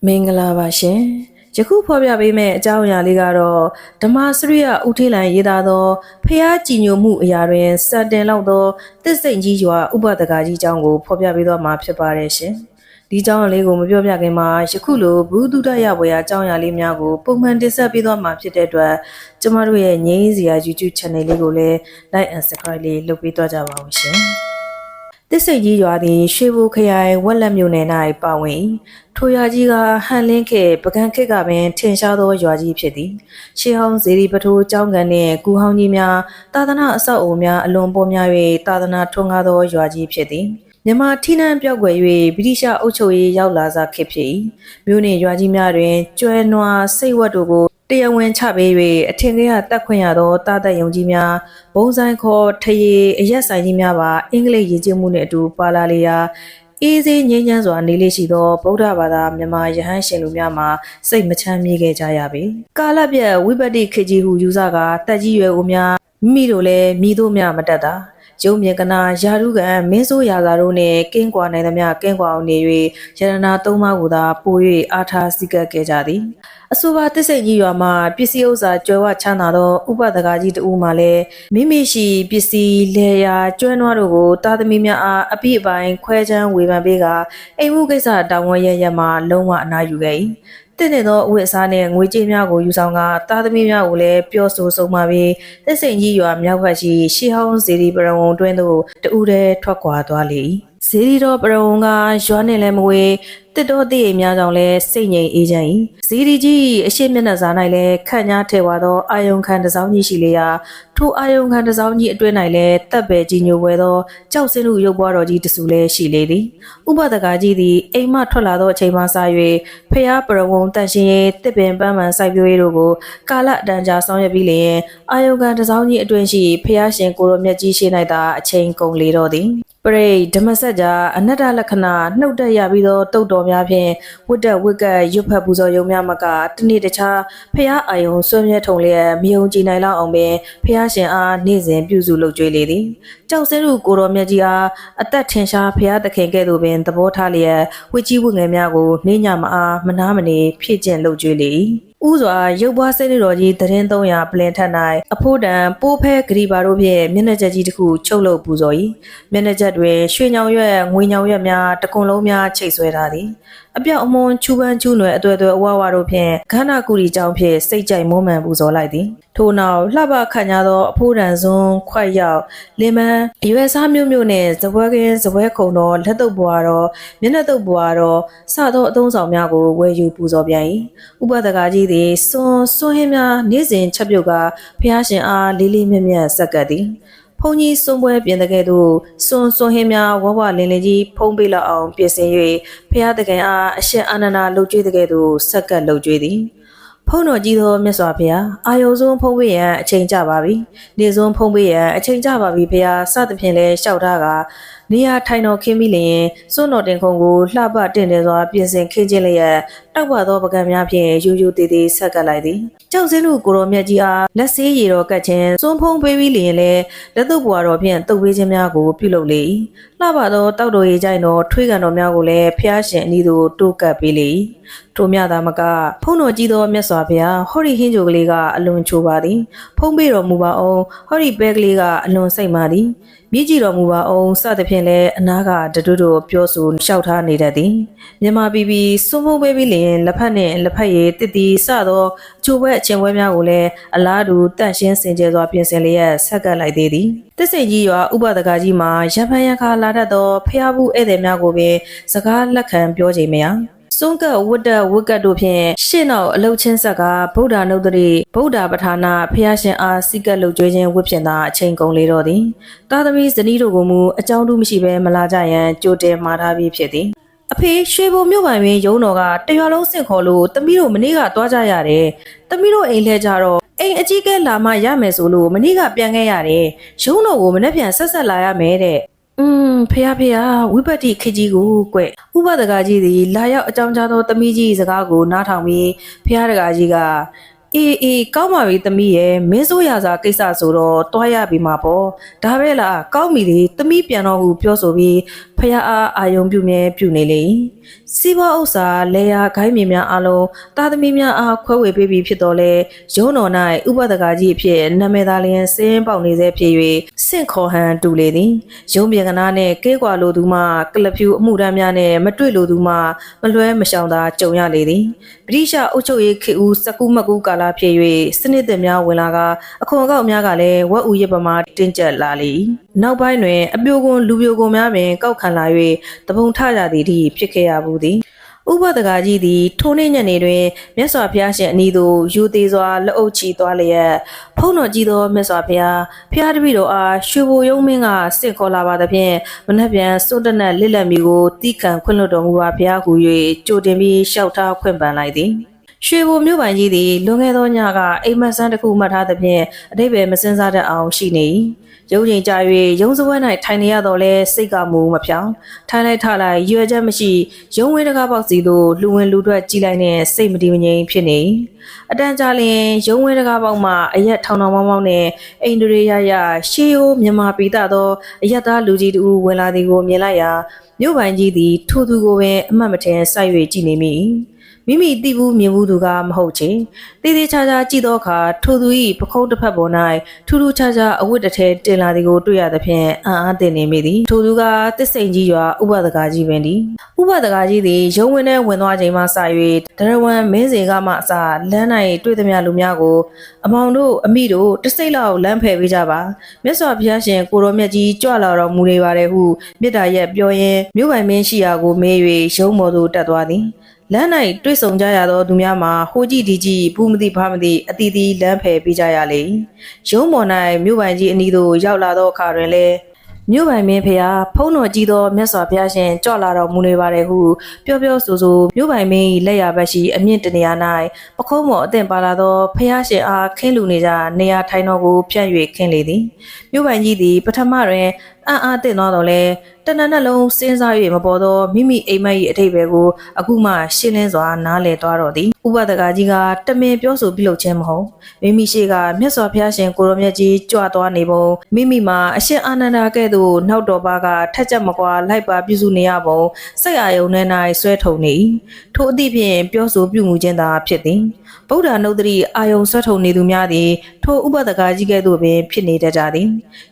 မင်္ဂလာပါရှင်ယခုဖော်ပြပေးမယ့်အကြောင်းအရာလေးကတော့ဓမ္မစရိယဦးထေးလံရေးသားသောဖျားကြည်ညိုမှုအရာတွင်စတင်လောက်သောတစ်စိန်ကြီးရွာဥပဒကာကြီးအကြောင်းကိုဖော်ပြပေးသွားမှာဖြစ်ပါတယ်ရှင်ဒီအကြောင်းအရာလေးကိုမပြောပြခင်မှာယခုလိုဘုဒ္ဓရဘွေအကြောင်းအရာလေးများကိုပုံမှန်တင်ဆက်ပေးသွားမှာဖြစ်တဲ့အတွက်ကျမတို့ရဲ့ငြိမ်းစရာ YouTube channel လေးကိုလည်း like and subscribe လေးလုပ်ပေးသွားကြပါဦးရှင်တစ်စိန်ကြီးရွာသည်ရွှေဘိုခရိုင်ဝက်လက်မြို့နယ်၌ပါဝင်ထိုရွာကြီးကဟန်လင်းခေပကံခေတ်ကပင်ထင်ရှားသောရွာကြီးဖြစ်သည်ရှေးဟောင်းဇေဒီပထိုးကျောင်းကန်နှင့်ကူဟောင်းကြီးများသာသနာအဆောက်အအုံများအလွန်ပေါ်များ၍သာသနာထွန်းကားသောရွာကြီးဖြစ်သည်မြန်မာထိနှံပြောက်ွယ်၍ဗြိတိရှအုပ်ချုပ်ရေးရောက်လာစားခေတ်ဖြစ်၏မြို့နှင့်ရွာကြီးများတွင်ကျွဲနွားစိတ်ဝတ်တို့ကိုတရားဝင်ချပေး၍အထင်ကရတက်ခွင့်ရသောတာသက်ယုံကြီးများဘုံဆိုင်ခေါ်ထရေအရက်ဆိုင်ကြီးများပါအင်္ဂလိပ်ရည်ကျင်းမှုနှင့်အတူပါလာလျာအေးစေးငြိမ်းချမ်းစွာနေလေးရှိသောဗုဒ္ဓဘာသာမြန်မာယဟန်ရှင်လူများမှာစိတ်မချမ်းမြေခဲ့ကြရပေကာလပြည့်ဝိပဿခေကြီးဟုယူဆကတက်ကြီးရွယ်ဦးများမိတို့လည်းမိတို့များမတက်တာကျုံမြေကနာယာရုကံမင်းဆိုးရာသာတို့နှင့်ကင်းကွာနိုင်သမျှကင်းကွာအောင်နေ၍ရတနာသုံးပါးကိုသာပို၍အားထားစည်းကပ်ခဲ့ကြသည်အဆိုပါတစ်စိန်ကြီးရွာမှာပစ္စည်းဥစ္စာကျွဲဝချမ်းသာသောဥပဒကာကြီးတဦးမှလည်းမိမိရှိပစ္စည်းလေယာကျွဲနွားတို့ကိုတာသမီများအားအပြည့်အပိုင်းခွဲချမ်းဝေဖန်ပေးကအိမ်မှုကိစ္စတောင်းဝရရမှလုံးဝအနားယူခဲ့၏တင့်တဲ့သောအဝတ်အစားနှင့်ငွေကြေးများကိုယူဆောင်ကတာသမီများကိုလည်းပြောဆိုဆုံးမပြီးတစ်စိန်ကြီးရွာမြောက်ဘက်ရှိရှေးဟောင်းဇေဒီပရဝုံတွင်သို့တဦးတည်းထွက်ခွာသွားလေ၏ဇေဒီတော်ပရဝုံကရွာနှင့်လည်းမဝေးတစ်တော်တည့်များကြောင့်လည်းစိတ်ငြိမ်အေးချမ်း၏ဇီဒီကြီးအရှိမျက်နှာစာ၌လည်းခန့်ညားထဲဝါသောအာယုံခံတစောင်းကြီးရှိလျာထိုအာယုံခံတစောင်းကြီးအတွင်း၌လည်းတပ်ပဲကြီးညိုပွဲသောကြောက်စင်းလူရုပ်ပွားတော်ကြီးတဆူလည်းရှိလေသည်ဥပဒကာကြီးသည်အိမ်မှထွက်လာသောအချိန်မှစ၍ဖျားပရဝုံတန်ရှင်ရေးတစ်ပင်ပန်းမှန်စိုက်ပျိုးရေးတို့ကိုကာလအတန်ကြာဆောင်ရွက်ပြီးလျင်အာယုံခံတစောင်းကြီးအတွင်းရှိဖျားရှင်ကိုရောမြတ်ကြီးရှိ၌သာအချိန်ကုန်လေတော့သည်ပရိဓမ္မစကြာအနတ္တလက္ခဏာနှုတ်တက်ရပြီးသောတုတ်တော်များဖြင့်ဝတ်တက်ဝတ်ကပ်ရွတ်ဖတ်ပူဇော်ယုံများမကတနေ့တခြားဖျားအာယုံဆွေးမြဲထုံလျက်မြုံကြည်နိုင်လောက်အောင်ပင်ဖျားရှင်အားနေ့စဉ်ပြုစုလုပ်ကြွေးလေသည်ကြောက်စင်းလူကိုတော်မြတ်ကြီးအားအသက်ထင်ရှားဖျားသခင်ကဲ့သို့ပင်သဘောထားလျက်ဝတ်ကြီးဝတ်ငယ်များကိုနေညမအားမနာမနေဖြည့်ကျင့်လုပ်ကြွေးလေ၏ဥစွာရုပ်ပွားစိတ်တော်ကြီးသတင်း300ပလင်ထက်၌အဖို့တံပိုးဖဲဂရီပါတို့ဖြင့်မျက်နှာချက်ကြီးတစ်ခုချုပ်လုပ်ပူဇော်၏မျက်နှာချက်တွင်ရွှေညောင်ရွက်ငွေညောင်ရွက်များတကွန်လုံးများချိတ်ဆွဲထားသည်အပြောက်အမွန်ချူပန်းချူနွယ်အသွဲသွဲအဝဝတို့ဖြင့်ခန္ဓာကူရီကြောင့်ဖြင့်စိတ်ကြိုက်မွမ်းမံပူဇော်လိုက်သည်ထို့နောက်လှပခန့်ညာသောအဖို့တံစွန်းခွက်ရောက်လင်မန်းအရွယ်စားမျိုးမျိုးနှင့်ဇပွဲကင်းဇပွဲခုံတော်လက်တုပ်ပွားတော်မျက်နှာတုပ်ပွားတော်စသောအသုံးဆောင်များကိုဝယ်ယူပူဇော်ပြန်၏ဥပဒကာကြီးသည်စွန်းဟင်းများနေ့စဉ်ချက်ပြုတ်ကဖျားရှင်အားလေးလေးမြတ်မြတ်ဆက်ကပ်သည်ဖုန်ကြီးစွန်ပွဲပြင်တဲ့ကဲ့သို့စွန်ဟင်းများဝဝလင်းလင်းကြီးဖုံးပေးလောက်အောင်ပြင်ဆင်၍ဖျားတခင်အားအရှင်အာနန္ဒာလှုပ်ကြွေးတဲ့ကဲ့သို့ဆက်ကပ်လှုပ်ကြွေးသည်ဖုံတော်ကြီးသောမြတ်စွာဘုရားအာယုံစွန်းဖုံးပေးရန်အချိန်ကြပါပြီနေစွန်းဖုံးပေးရန်အချိန်ကြပါပြီဘုရားစသဖြင့်လဲလျှောက်ထားကနေရာထိုင်တော်ခင်းပြီးလျင်စွန်းတော်တင်ခုံကိုလှပတင့်တယ်စွာပြင်ဆင်ခင်းခြင်းလျက်တောက်ပသောပကံများဖြင့်ယူယူတည်တည်ဆက်ကပ်လိုက်သည်ကြောက်စင်းလူကိုတော်မြတ်ကြီးအားလက်ဆေးရည်တော်ကတ်ခြင်းစွန်းဖုံးပေးပြီးလျင်လဲလက်တုပ်ပွားတော်ဖြင့်တုပ်ပေးခြင်းများကိုပြုလုပ်လေ၏လှပသောတောက်တော်ရည်ကြိုင်တော်ထွေးကန်တော်များကိုလည်းဖျားရှင်အနီးသို့တိုးကပ်ပေးလေ၏ထိုမြသာမကဖုံးတော်ကြီးသောမြတ်စွာဘုရားဟောဒီဟင်းကြိုကလေးကအလွန်ချိုပါသည်ဖုံးပေးတော်မူပါအောင်ဟောဒီပဲကလေးကအလွန်စိတ်မာသည်မြည်ကြည့်တော်မူပါအောင်စသဖြင့်လည်းအနာကတတွတို့ပြောဆိုလျှောက်ထားနေတတ်သည်မြန်မာပြည်ပြည်စွန်းဖုံးပေးပြီးလျင်လက်ဖက်နှင့်လက်ဖက်ရည်တစ်တီစသောအချိုပွဲအချင်းပွဲများကိုလည်းအလားတူတန့်ရှင်းစင်ကြယ်စွာပြင်ဆင်လျက်ဆက်ကပ်လိုက်သေးသည်တစ်စိန်ကြီးရွာဥပဒကာကြီးမှာရဖန်ရခါလာတတ်သောဖျားဘူးဧည့်သည်များကိုပင်စကားလက်ခံပြောချိန်မရစွန်ကဝတ်တက်ဝတ်ကတ်တို့ဖြင့်ရှင်းနောက်အလုတ်ချင်းဆက်ကဗုဒ္ဓနုဒ္ဓရိဗုဒ္ဓပဋ္ဌာနာဖျားရှင်အားစိကတ်လုပ်ကြွေးခြင်းဝတ်ဖြင့်သာအချိန်ကုန်လေတော့သည်တာသမီဇနီးတို့ကိုမူအကြောင်းတူးမရှိဘဲမလာကြရန်ကြိုတင်မှာထားပြီးဖြစ်သည်အဖေရွှေဘုံမြို့ပိုင်ပင်ရုံတော်ကတရွာလုံးဆင့်ခေါ်လို့သမီးတို့မနေ့ကသွားကြရတယ်သမီးတို့အိမ်လဲကြတော့အိမ်အကြီးကဲလာမှရမယ်ဆိုလို့မနေ့ကပြန်ခဲ့ရတယ်ရုံတော်ကိုမနေ့ပြန်ဆက်လာရမယ်တဲ့ဖះဝိပတ္တိခေကြီးကိုကွဥပဒကာကြီးသည်လာရောက်အကြောင်းကြားသောသမီးကြီးစကားကိုနားထောင်ပြီးဖះတကာကြီးကအေးကောင်းပါပြီသမီးရဲ့မင်းစိုးရစာကိစ္စဆိုတော့တွားရပြီမှာပေါ့ဒါပဲလားကောင်းပြီလေသမီးပြန်တော့ဟုပြောဆိုပြီးဖះအားအာယုံပြုမြဲပြုနေလေ စီးပွားဥစ္စာလေယာခိုင်းမြေများအလုံးတာသမီများအားခွဲဝေပေးပြီးဖြစ်တော်လဲရုံးတော်၌ဥပဒကာကြီးအဖြစ်နာမည်သားလျင်စင်းပေါက်နေစေဖြစ်၍စင့်ခေါ်ဟန်တူလေသည်ရုံးပြေကနာနှင့်ကဲကွာလိုသူမှကလဖြူအမှုတမ်းများနှင့်မတွေ့လိုသူမှမလွဲမရှောင်သာကြုံရလေသည်ဗြိတိရှအုပ်ချုပ်ရေးခေတ်ဦးစကူမကူကာလဖြစ်၍စနစ်သစ်များဝင်လာကအခွန်အကောက်များကလည်းဝက်ဦးရစ်ပမာတင်းကျပ်လာလေနောက်ပိုင်းတွင်အပြိုကွန်လူပြိုကွန်များပင်ကောက်ခံလာ၍တပုံထကြသည်ထိဖြစ်ခဲ့ရဘူးသည်ဥပဒကာကြီးသည်ထိုနေ့ညနေတွင်မြတ်စွာဘုရားရှင်အနီးသို့ယူသေးစွာလက်အုပ်ချီသွားလျက်ဖုံးတော်ကြီးသောမြတ်စွာဘုရားတပည့်တော်အားရွှေဘိုရုံးမင်းကစင့်ခေါ်လာပါသဖြင့်မနှက်ပြန်စွန့်တနက်လစ်လက်မီကိုတီးခံခွင့်လွှတ်တော်မူပါဘုရားဟူ၍ကြိုတင်ပြီးလျှောက်ထားခွင့်ပန်လိုက်သည်ရွှေဘိုမြို့ပိုင်ကြီးသည်လွန်ခဲ့သောညကအိမ်မက်ဆန်းတစ်ခုမှတ်ထားသဖြင့်အတိတ်ပဲမစင်စားတတ်အောင်ရှိနေရုံးချိန်ကြာ၍ရုံးစပွဲ၌ထိုင်နေရတော့လဲစိတ်ကမူမဖြောင်းထိုင်လိုက်ထလိုက်ရွယ်ချက်မရှိရုံးဝင်းတကားပေါက်စီသို့လူဝင်လူထွက်ကြီးလိုက်နဲ့စိတ်မတည်မငြိမ်ဖြစ်နေအတန်းကြာလျင်ရုံးဝင်းတကားပေါက်မှအရက်ထောင်ထောင်မောင်းမောင်းနဲ့အိန္ဒြေရရရှေးရိုးမြန်မာပြည်သားသောအရက်သားလူကြီးတူဝင်လာသည်ကိုမြင်လိုက်ရာမြို့ပိုင်ကြီးသည်ထိုသူကိုပင်အမှတ်မထင်စိုက်၍ကြည့်နေမိမိမိသိဘူးမြင်ဘူးသူကမဟုတ်ချေတေးသေးချာချာကြည့်သောအခါထိုသူ၏ပခုံးတစ်ဖက်ပေါ်၌ထူးထူးခြားခြားအဝတ်တစ်ထည်တင်လာသည်ကိုတွေ့ရသဖြင့်အံ့အားသင့်နေမိသည်ထိုသူကတစ္ဆိန်ကြီးရွာဥပဒကာကြီးပင်သည်ဥပဒကာကြီးသည်ရုံးဝင်းထဲဝင်သွားချိန်မှစ၍ဒရဝံမင်းစေကမှအစလမ်း၌တွေ့သမျှလူများကိုအမောင်တို့အမိတို့တစိမ့်လောက်လမ်းဖယ်ပေးကြပါမြတ်စွာဘုရားရှင်ကိုတော်မြတ်ကြီးကြွလာတော်မူနေပါတယ်ဟုမေတ္တာရက်ပြောရင်းမြို့ပိုင်မင်းရှိရာကိုမေး၍ရုံးမော်သို့တက်သွားသည်လမ်း၌တွေ့ဆုံကြရသောသူများမှာဟိုကြည့်ဒီကြည့်ဘူးမသိဘာမသိအတီးတီးလမ်းဖယ်ပေးကြရလေရုံးမော်၌မြို့ပိုင်ကြီးအနီးသို့ရောက်လာသောအခါတွင်လည်းမြို့ပိုင်မင်းဖျားဖုံးတော်ကြီးသောမြတ်စွာဘုရားရှင်ကြွလာတော်မူနေပါတယ်ဟုပြောဆိုမြို့ပိုင်မင်း၏လက်ရဘက်ရှိအမြင့်တနေရာ၌ပခုံးမော်အသင့်ပါလာသောဘုရားရှင်အားခင်းလူနေကြနေရာထိုင်တော်ကိုဖြန့်၍ခင်းလေသည်မြို့ပိုင်ကြီးသည်ပထမတွင်အံ့အားသင့်သွားတော်လဲတဏ္ဍနှလုံးစဉ်းစား၍မပေါ်သောမိမိအိမ်မက်၏အထိပ္ပယ်ကိုအခုမှရှင်းလင်းစွာနားလည်သွားတော်သည်ဥပဒကာကြီးကတမင်ပြောဆိုပြုလုပ်ခြင်းမဟုတ်မိမိရှိကမြတ်စွာဘုရားရှင်ကိုရောမြတ်ကြီးကြွသွားနေပုံမိမိမှာအရှင်အာနန္ဒာကဲ့သို့နောက်တော်ပါကထက်ချက်မကွာလိုက်ပါပြုစုနေရပုံစိတ်အာယုန်ထဲ၌ဆွဲထုံနေထို့အသည့်ဖြင့်ပြောဆိုပြုမှုခြင်းသာဖြစ်သည်ဗုဒ္ဓနုဒ္ဓရီအာယုံဆွဲထုံနေသူများသည်ထိုဥပဒကာကြီးကဲ့သို့ပင်ဖြစ်နေတတ်ကြသည်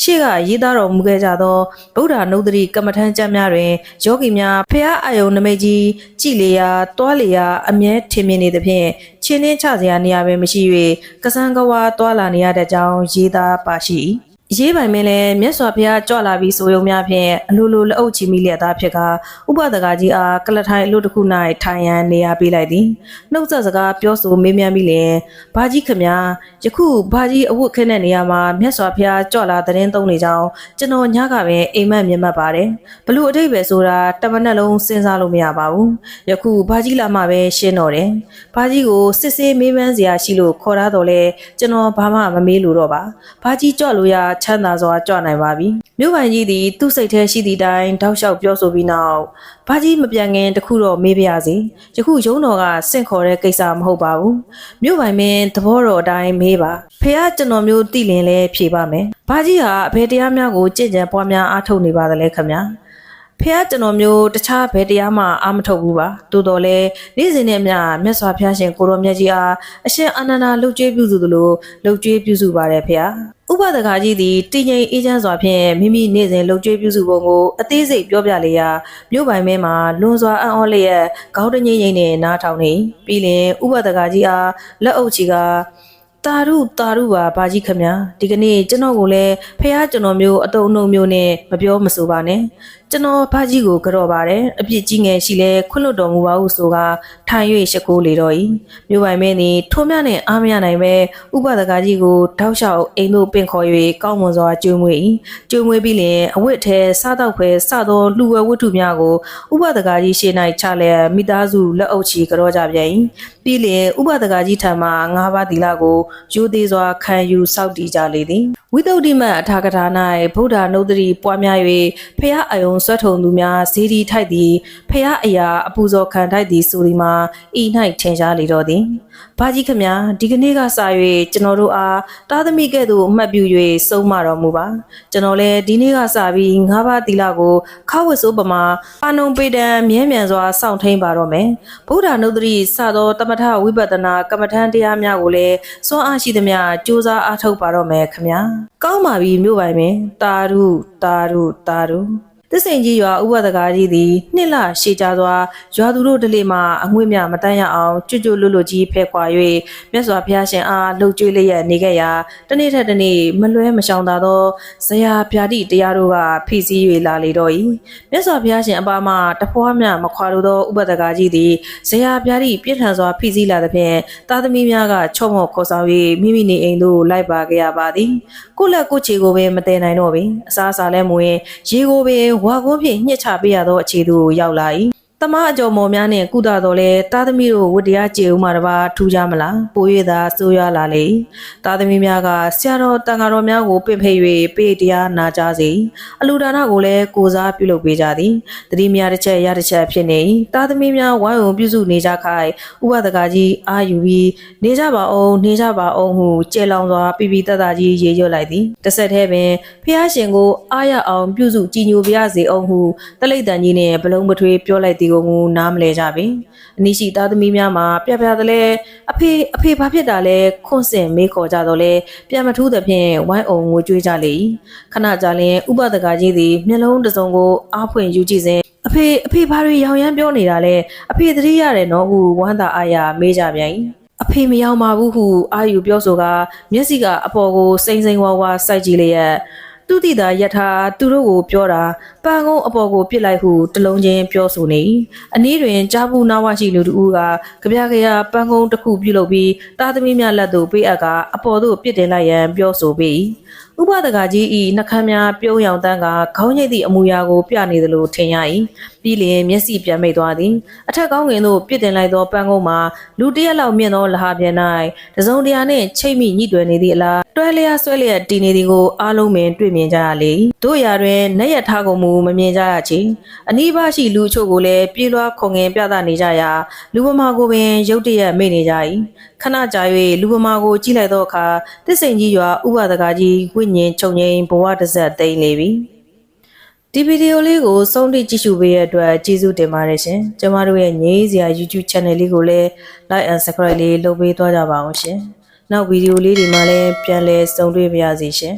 ရှေ့ကရေးသားတော်မူခဲ့ကြသောဗုဒ္ဓနုဒ္ဓရီကမ္မထမ်းကျမ်းများတွင်ယောဂီများဖျားအာယုံနမိတ်ကြီးကြည်လျာတွားလျာအမြဲထင်မြင်နေသဖြင့်ချင်းနှင်းချစရာနေရာပင်မရှိ၍ကစံကဝါတွားလာနေရတဲ့ကြောင်းရေးသားပါရှိရေးပိုင်မင်းလည်းမြတ်စွာဘုရားကြွလာပြီးဆိုရုံများဖြင့်အလိုလိုလက်အုပ်ချီမိလျက်သားဖြစ်ကဥပဒကာကြီးအားကလထိုင်အလို့တစ်ခု၌ထိုင်ရန်နေရာပေးလိုက်သည်နှုတ်ဆက်စကားပြောဆိုမေးမြန်းပြီးလျင်ဘာကြီးခမညာယခုဘာကြီးအဝတ်ခင်းတဲ့နေရာမှာမြတ်စွာဘုရားကြွလာသတင်းသုံးနေကြောင်းကျွန်တော်ညကပင်အိမ်မက်မြင်မှတ်ပါတယ်ဘလို့အထိပ္ပယ်ဆိုတာတမနဲ့လုံးစဉ်းစားလို့မရပါဘူးယခုဘာကြီးလာမှပဲရှင်းတော့တယ်ဘာကြီးကိုစစ်ဆေးမေးမြန်းစရာရှိလို့ခေါ်ထားတော့လဲကျွန်တော်ဘာမှမမေးလို့တော့ပါဘာကြီးကြွလို့ရချမ်းသာစွာကြွနိုင်ပါပြီမြို့ပိုင်ကြီးသည်သူ့စိတ်ထဲရှိသည့်တိုင်တောက်လျှောက်ပြောဆိုပြီးနောက်ဘာကြီးမပြန်ခင်တခုတော့မေးပြရစီယခုရုံးတော်ကစင့်ခေါ်တဲ့ကိစ္စမဟုတ်ပါဘူးမြို့ပိုင်မင်းသဘောတော်အတိုင်းမေးပါဖះကျွန်တော်မျိုးတိလင်လဲဖြေပါမယ်ဘာကြီးဟာအဖေတရားများကိုကြင်ကြံပွားများအားထုတ်နေပါသလဲခင်ဗျာဖះကျွန်တော်မျိုးတခြားဘယ်တရားမှအားမထုတ်ဘူးပါတိုးတော်လဲနေ့စဉ်နဲ့မြတ်စွာဘုရားရှင်ကိုရောမြတ်ကြီးအားအရှင်အာနန္ဒာလှုပ်ကြွေးပြုစုသလိုလှုပ်ကြွေးပြုစုပါတယ်ဖះဥပဒကာကြီးသည်တည်ငြိမ်အေးချမ်းစွာဖြင့်မိမိနေ့စဉ်လှုပ်ကြွေးပြုစုပုံကိုအသေးစိတ်ပြောပြလေရာမြို့ပိုင်မင်းမှာလွန်စွာအံ့ဩလျက်ခေါင်းတငိမ့်ငိမ့်နဲ့နားထောင်နေပြီးလင်ဥပဒကာကြီးအားလက်အုပ်ချီကတာရုပါဘာကြီးခမညာဒီကနေ့ကျွန်တော်ကိုလည်းဖះကျွန်တော်မျိုးအတုံးနှုံမျိုးနဲ့မပြောမဆိုပါနဲ့ကျွန်တော်ဘာကြီးကိုကြော့ပါတယ်အပြစ်ကြီးငယ်ရှိလဲခွင့်လွတ်တော်မူပါဟုဆိုကထိုင်၍ရှ िख ိုးလေတော့၏မြို့ပိုင်မင်းသည်ထိုးမြနဲ့အားမရနိုင်ပဲဥပဒကာကြီးကိုတောက်လျှောက်အိမ်သို့ပင့်ခေါ်၍ကောင်းမွန်စွာကျွေးမွေး၏ကျွေးမွေးပြီးလင်အဝတ်ထဲစားတော့ခွဲစသောလူဝဲဝတ္ထုများကိုဥပဒကာကြီးရှေ့၌ချလျက်မိသားစုလက်အုပ်ချီကြော့ကြပြန်၏ပြီးလင်ဥပဒကာကြီးထံမှ၅ပါးသီလကိုရိုသေစွာခံယူစောင့်တည်ကြလေသည်ဝိသုဒ္ဓိမအထာကထာ၌ဗုဒ္ဓနုဒ္ဓရီပွားများ၍ဖះအာယုံ ဆွတ်ထုံသူများဇေဒီထိုက်သည်ဖះအရာအပူဇော်ခံထိုက်သည်ဆိုဒီမှာဤ၌ထင်ရှားလေတော့သည်ဘာကြီးခမဒီကနေ့ကစ၍ကျွန်တော်တို့အားတာသမီကဲ့သို့အမှတ်ပြု၍ဆုံးမတော်မူပါကျွန်တော်လည်းဒီနေ့ကစပြီး၅ပါးသီလကိုခဝတ်စိုးပမာအာနုံပေတံမြဲမြံစွာစောင့်ထိန်ပါတော့မယ်ဗုဒ္ဓနုဒ္ဓရီစသောတမထဝိပဿနာကမ္မထံတရားများကိုလည်းစွမ်းအားရှိသမျှကြိုးစားအားထုတ်ပါတော့မယ်ခမကောင်းပါပြီမြို့ပိုင်ပင်တာရုသစ္စိန်ကြီးရွာဥပဒကာကြီးသည်နှစ်လရှည်ကြစွာရွာသူတို့ဒလေမှအငွေ့မြမတန်းရအောင်ကျွတ်လွတ်ကြီးဖဲခွာ၍မြတ်စွာဘုရားရှင်အားလှုပ်ကြွေးလျက်နေခဲ့ရာတနေ့ထက်တနေ့မလွဲမရှောင်သာသောဇရာဗျာတိတရားတို့ကဖိစီး၍လာလေတော့၏မြတ်စွာဘုရားရှင်အပါမှတဖွားမြမခွာလိုသောဥပဒကာကြီးသည်ဇရာဗျာတိပြည့်ထန်စွာဖိစီးလာသဖြင့်သားသမီးများကချော့မော့ခေါ်ဆောင်၍မိမိနေအိမ်သို့လိုက်ပါခဲ့ရပါသည်ကိုလက်ကိုချေကိုပင်မတည်နိုင်တော့ပင်အစားအစာလဲမဝင်ရေကိုပင်ဝါကုန်းဖြင့်ညှစ်ချပေးရသောအခြေသို့ရောက်လာ၏တမအကျော်မော်များနှင့်ကုသတော်လဲသားသမီးတို့ဝတ္တရားကျေဦးမှတပါထူးကြမလားပို၍သာဆိုးရွားလာလေသားသမီးများကဆရာတော်တန်ဃာတော်များကိုပင့်ဖိတ်၍ပေးတရားနာကြားစေအလူဒါနကိုလည်းကိုစားပြုလုပ်ပေးကြသည်တတိများတစ်ချက်ရတစ်ချက်ဖြစ်နေသားသမီးများဝိုင်းဝန်းပြုစုနေကြခိုင်ဥပဒကာကြီးအာယူပြီးနေကြပါအောင်ဟုကျေလောင်စွာပြပြတတ်တာကြီးရေရွတ်လိုက်သည်တစ်ဆက်တည်းပင်ဖះရှင်ကိုအားရအောင်ပြုစုကြည်ညိုပြရစေအောင်ဟုတလိတ်တန်ကြီးနှင့်ဘလုံးမထွေးပြောလိုက်သည်ကိုနားမလဲကြပင်အနိရှိသားသမီးများမှာပြပြတလဲအဖေဘာဖြစ်တာလဲခွန့်စင်မေးခေါ်ကြတော့လဲပြန်မထူးသဖြင့်ဝိုင်းအောင်ငိုကြွေးကြလေခဏကြာလျင်ဥပဒကာကြီးသည်မျက်လုံးတစ်စုံကိုအားဖွင့်ယူကြည့်စဉ်အဖေဘာတွေရောင်ရမ်းပြောနေတာလဲအဖေသတိရတယ်နော်ဟုဝမ်းသာအားရမေးကြပြန်အဖေမရောက်ပါဘူးဟုအာယူပြောဆိုကမျက်စိကအပေါ်ကိုစိမ့်ဝါစိုက်ကြည့်လျက်သူတိတာယထာသူတို့ကိုပြောတာပန်းကုန်းအပေါ်ကိုပြစ်လိုက်ဟုတလုံးချင်းပြောဆိုနေအနည်းတွင်ကြားဘူးနာဝရှိလူတို့ကကြပြပန်းကုန်းတစ်ခုပြုလုပ်ပြီးသားသမီးများလက်သို့ပေးအပ်ကအပေါ်သို့ပြစ်တင်လိုက်ရန်ပြောဆိုပြီးဥပဒကာကြီးဤနှခမ်းများပြုံးရောင်တန်းကခေါင်းညိတ်သည့်အမူအရာကိုပြနေသလိုထင်ရ၏ပြီးလျင်မျက်စိပြန်မိတ်သွားသည်အထက်ကောင်းငင်သို့ပြစ်တင်လိုက်သောပန်းကုန်းမှာလူတစ်ရက်လောက်မြင့်သောလဟာပြန်၌တစုံတရာနှင့်ချိတ်မိညှိတွယ်နေသည့်အလားတွဲလျားဆွဲလျက်တည်နေသည်ကိုအားလုံးပင်တွေ့မြင်ကြရလေတို့ရာတွင်နက်ရထားကုန်မူမမြင်ကြရချေအနီးပါရှိလူအချို့ကိုလည်းပြေးလွှားခုန်ငင်ပြသနေကြရာလူပမာကိုပင်ရုတ်တရက်မိတ်နေကြ၏ခဏကြာ၍လူပမာကိုကြည့်လိုက်သောအခါသစ္စိန်ကြီးရွာဥပဒကာကြီးဝိညာဉ်ချုပ်ငိမ်ဘဝတစ်ဆက်သိမ်းလေပြီဒီဗီဒီယိုလေးကိုဆုံးထိကြည့်ရှုပေးရတဲ့အတွက်ကျေးဇူးတင်ပါတယ်ရှင်ကျမတို့ရဲ့ငြိမ်းစရာ YouTube channel လေးကိုလည်း like and subscribe လေးလုပ်ပေးသွားကြပါအောင်ရှင်နောက်ဗီဒီယိုလေးတွေမှာလည်းပြန်လည်ဆုံတွေ့ပါရစေရှင်